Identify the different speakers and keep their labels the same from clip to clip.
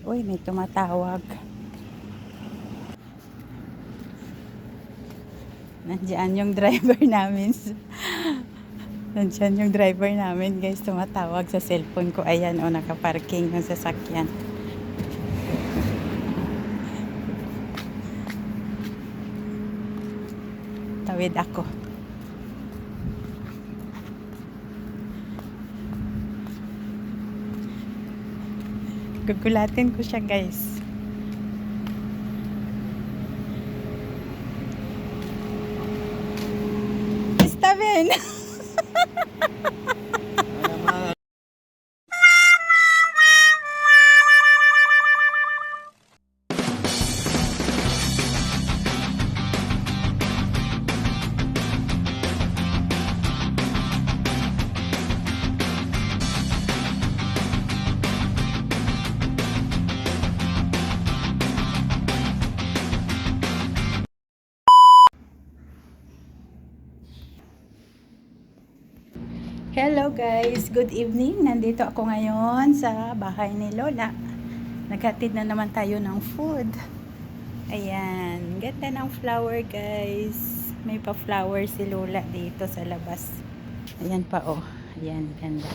Speaker 1: Uy, may tumatawag. Nandiyan yung driver namin. Nandiyan yung driver namin, guys. Tumatawag sa cellphone ko. Ayan, o, nakaparking yung sasakyan. Tawid ako. Gugulatin ko siya, guys. Istabin! Hello guys, good evening. Nandito ako ngayon sa bahay ni Lola. Naghatid na naman tayo ng food. Ayan, ganda ng flower guys. May pa flower si Lola dito sa labas. Ayan pa oh. Ayan, ganda.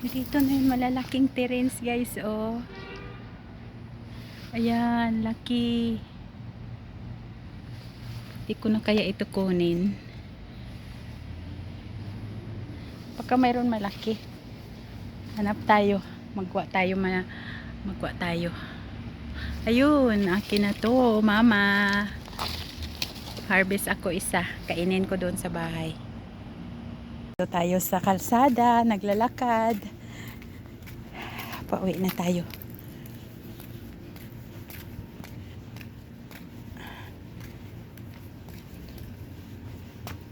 Speaker 1: Dito na yung malalaking terrace guys oh. Ayan, laki. Hindi ko na kaya ito kunin. Baka mayroon malaki. Hanap tayo. Magwa tayo. Ayun, akin na to, mama. Harvest ako isa. Kainin ko doon sa bahay. Dito tayo sa kalsada, naglalakad. Pauwi na tayo.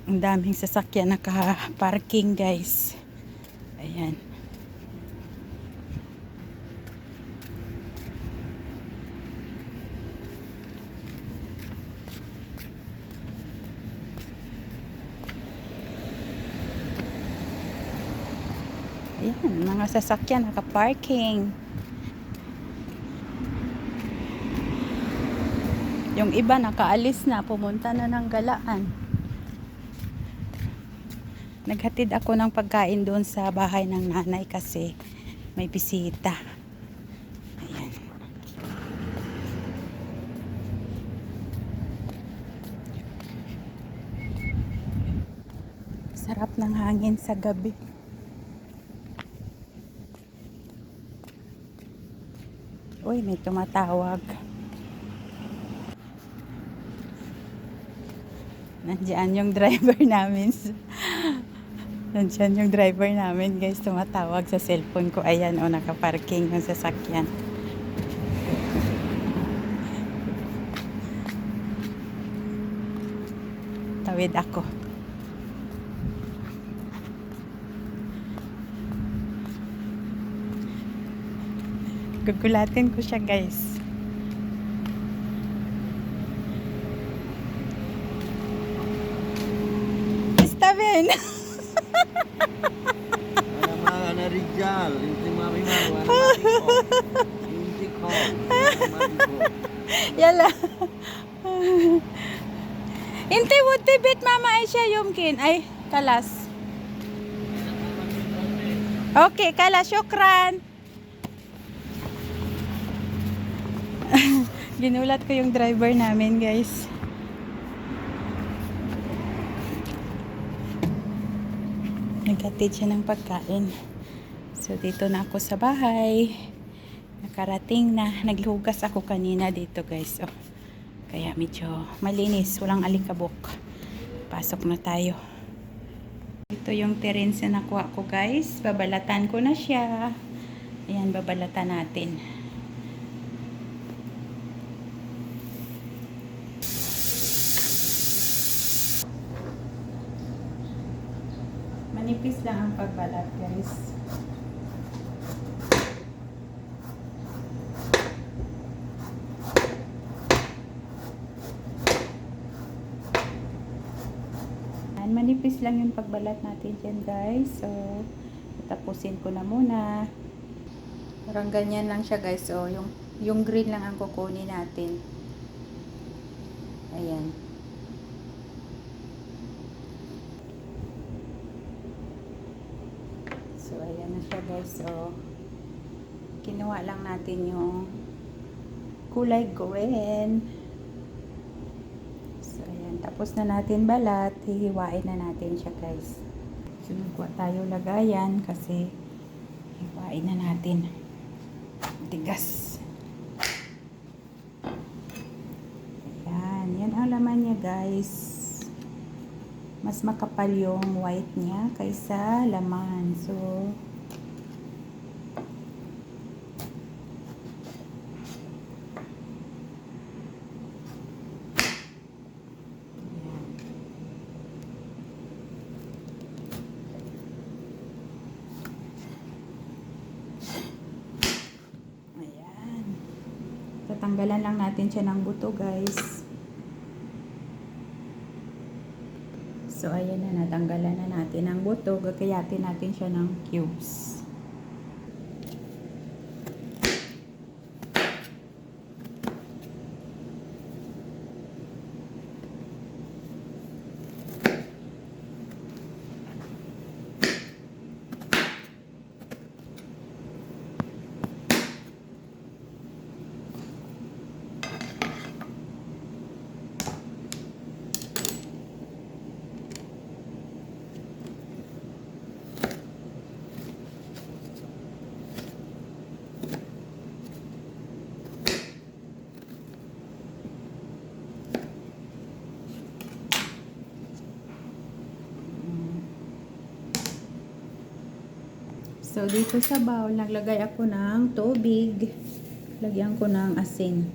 Speaker 1: Ang daming sasakyan naka-parking guys. Ayan. Ayan, mga sasakyan naka-parking. Yung iba nakaalis na, pumunta na ng galaan. Naghatid ako ng pagkain doon sa bahay ng nanay kasi may bisita. Ayan. Sarap ng hangin sa gabi. Uy, may tumatawag. Nandiyan yung driver namin. Nandiyan yung driver namin guys, tumatawag sa cellphone ko. Ayan o, nakaparking yung sasakyan. Tawid ako. Gugulatin ko siya guys. Istabin!
Speaker 2: Ana Rizal, hindi marimawa na matiko. Hindi ko.
Speaker 1: Yala. Inte wuti bit mama ay siya yumkin. Ay, kalas. Okay, kalas. Syukran. Ginulat ko yung driver namin guys. Naghatid siya ng pagkain. So dito na ako sa bahay. Nakarating na. Naglugas ako kanina dito guys. Oh. Kaya medyo malinis. Walang alikabok. Pasok na tayo. Ito yung terrace na nakuha ko guys. Babalatan ko na siya. Ayan, babalatan natin. Manipis lang ang pagbalat guys. manipis lang yung pagbalat natin dyan guys. So, tapusin ko na muna. Parang ganyan lang siya guys. So, yung green lang ang kukunin natin. Ayan. So, ayan na siya guys. So, kinuha lang natin yung kulay green. So, ayan. Tapos na natin balat. Hihiwain na natin siya guys. So, nagkuha tayo lagayan kasi hiwain na natin. Tigas. Ayan. Yan ang laman niya guys. Mas makapal yung white niya kaysa laman. So, ayan. Tatanggalan lang natin siya ng buto guys. So, ayan na, natanggalan na natin ang buto. Gagayatin natin siya ng cubes. So, dito sa bowl, naglagay ako ng tubig. Lagyan ko ng asin.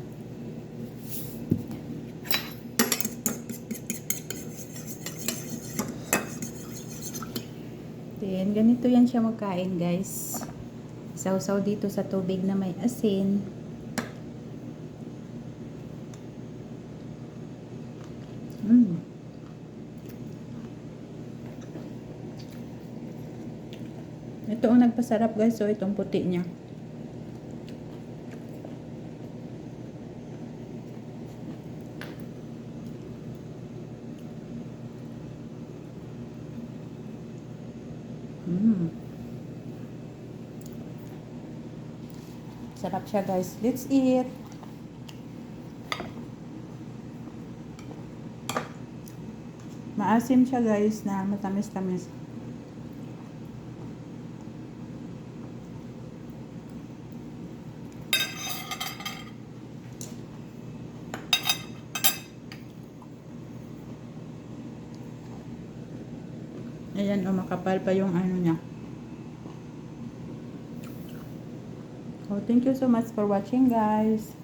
Speaker 1: Then, ganito yan siya magkain, guys. Sausaw dito sa tubig na may asin. Ito ang nagpasarap guys. So, itong puti niya. Sarap siya guys. Let's eat. Maasim siya guys na matamis-tamis. Ayan, o makapal pa yung ano niya. Oh, thank you so much for watching guys.